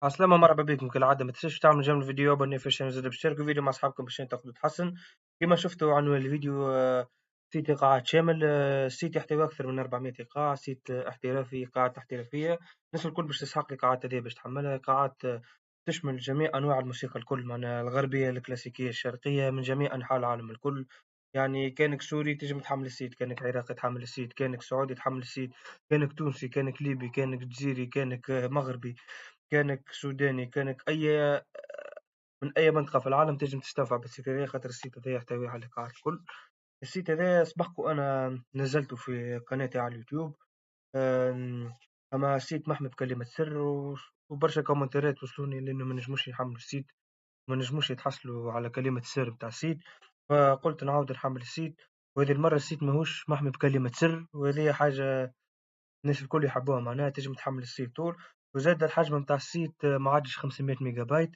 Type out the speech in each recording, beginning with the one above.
عسلامة، مرحبا بكم كالعادة. ما تنساش تعملوا جيم الفيديو abonné في الشانل، زادا باشتركوا الفيديو مع أصحابكم باش تاخدوا تحسن. كما شفتوا عنوان الفيديو سيت إيقاعات شامل. السيت يحتوي أكثر من 400 إيقاع، سيت احترافي، إيقاعات احترافية. الناس الكل باش تسحق الإيقاعات هذيا باش تحملها. إيقاعات تشمل جميع أنواع الموسيقى الكل، معناها الغربية، الكلاسيكية، الشرقية، من جميع أنحاء العالم الكل. يعني كانك سوري تنجم تحمل السيت، كانك عراقي تحمل السيت، كانك سعودي تحمل السيت، كانك تونسي، كانك ليبي، كانك جزيري، كانك مغربي، كانك سوداني، كانك من أي منطقة في العالم تنجم تستنفع بالسيت هذايا، خاطر السيت هذايا يحتوي على الإيقاعات الكل. السيت هذايا سبق وأنا نزلته في قناتي على اليوتيوب. آم، أما السيت محمي بكلمة سر وبرشا كومنتات وصلوني لأنه ما نجموش يحملوا السيت، ما نجموش يتحصلوا على كلمة السر بتاع السيت. فقلت نعاود نحمل السيت، وهذه المرة السيت ماهوش محمي بكلمة سر، وهذه حاجة الناس الكل يحبوها، معناها تنجم تحمل السيت طول. وزاد الحجم متاع السيت ما عادش 500 ميجا بايت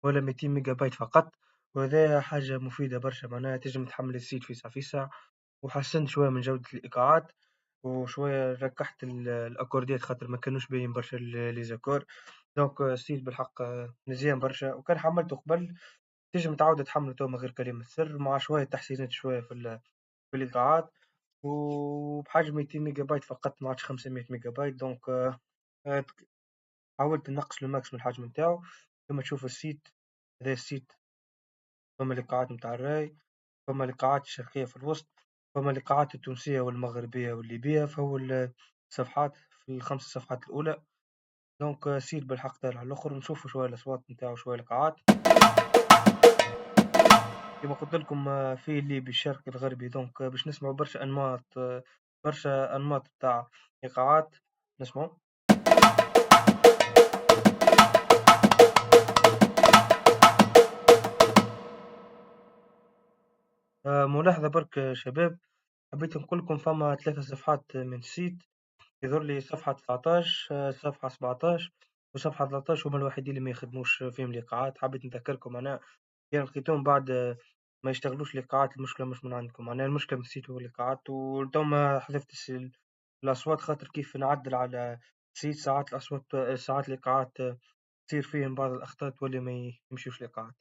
ولا 200 ميجا بايت فقط، وهذا حاجة مفيدة برشا، معناها تنجم تحمل السيت فيسع فيسع. وحسنت شوية من جودة الإيقاعات، وشوية ركحت الأكورديات خاطر ما كانوش باين برشا لي زاكور. دونك السيت بالحق مزيان برشا، وكان حملته قبل تنجم تعاود تحمّله تو من غير كلمة سر، مع شوية تحسينات شوية في الإيقاعات، وبحجم 200 ميجا بايت فقط، ما عادش 500 ميجا بايت. دونك حاولت نقص الماكس من الحجم نتاعو. كما تشوف السيت، هذا السيت فما الإيقاعات متاع الراي، فما الإيقاعات الشرقية في الوسط، فما الإيقاعات التونسية والمغربية والليبية، فهو الصفحات في ال5 صفحات الأولى. دونك السيت بالحق طاير على الآخر. نشوفوا شوية الأصوات نتاعو، شوية الإيقاعات. كما قلت لكم فيه الليبي، الشرقي، الغربي. دونك باش نسمعوا برشا أنماط، برشا أنماط بتاع إيقاعات. نسمعوا ملاحظة برك شباب، حبيت نقول لكم فما 3 صفحات من السيت. يظهر لي صفحة 19، صفحة 17، وصفحة 13 هما الوحيدين اللي ما يخدموش فيهم الإيقاعات. حبيت نذكركم معناها كان لقيتهم بعد ما يشتغلوش الإيقاعات. المشكلة مش من عندكم، معناها المشكلة من السيت هو الإيقاعات. وتو ما حذفت الأصوات خاطر كيف نعدل على السيت ساعات الأصوات، ساعات الإيقاعات تصير فيهم بعض الأخطاء تولي ما يمشيوش الإيقاعات.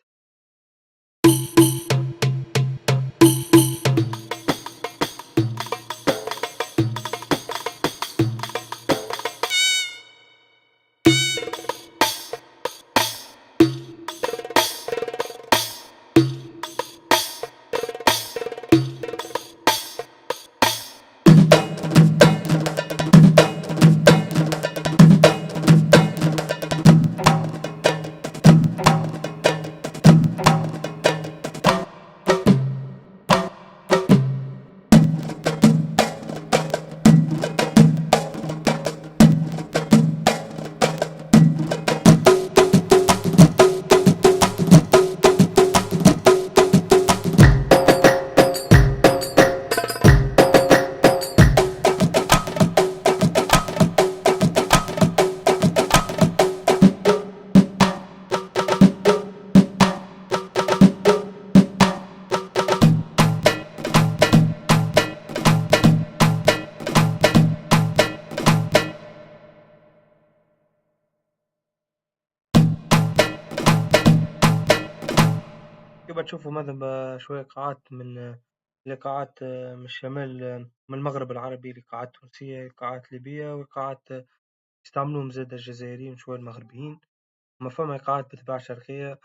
كما تشوفوا ماذا شوية إيقاعات من الإيقاعات من الشمال، من المغرب العربي، إيقاعات تونسية، إيقاعات ليبية، وإيقاعات يستعملوهم زادا الجزائريين شوية المغربيين. أما فما إيقاعات بالطبيعة شرقية،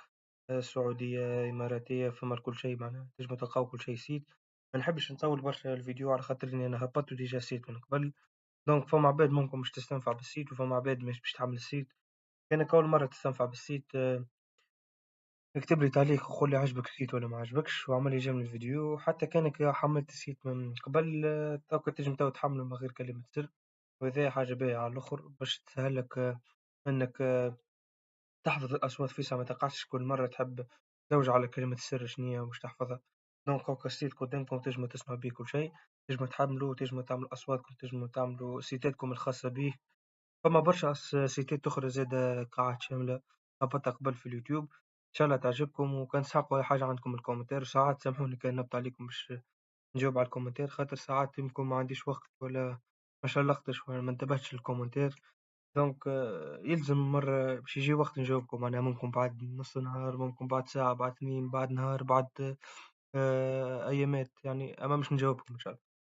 سعودية، إماراتية، فما لكل شي، معناها تنجموا تلقاو كل شي سيت. ما نحبش نطول برشا الفيديو على خاطر إني أنا هبطته ديجا سيت من قبل. دونك فما عباد ممكن باش تستنفع بالسيت، وفما عباد مش باش تحمل السيت. كانك أول مرة تستنفع بالسيت اكتب لي تعليق وقول لي عجبك السيت ولا ما عجبكش، واعمل لي جيم للفيديو. حتى كانك حملت السيت من قبل توك تنجم تو تحمله من غير كلمة سر. وهذا حاجة باهية على الآخر باش تسهل لك إنك تحفظ الأصوات فيسع، ما تقعدش كل مرة تحب تلوج على كلمة السر شنيا ومش تحفظها. دونك هاكا السيت قدامكم تنجموا تسمعوا بيه كل شيء، تنجموا تحملوا، تنجموا تعملوا أصواتكم، تنجموا تعملوا سيتاتكم الخاصة بيه. فما برشا سيتات أخرى زادا قاعات شاملة هبطها قبل في اليوتيوب. إن شاء الله تعجبكم، وكان تسحقوا أي حاجة عندكم الكومنتات. ساعات سامحوني كان نبت عليكم باش نجاوب على الكومنتات، خاطر ساعات يمكن ما عنديش وقت ولا ما شلقتش ولا ما انتبهتش للكومنتات. دونك يلزم مرة باش يجي وقت نجاوبكم، معناها ممكن بعد نص نهار، ممكن بعد ساعة، بعد 2، بعد نهار، بعد أيامات يعني، أما مش نجاوبكم إن شاء الله.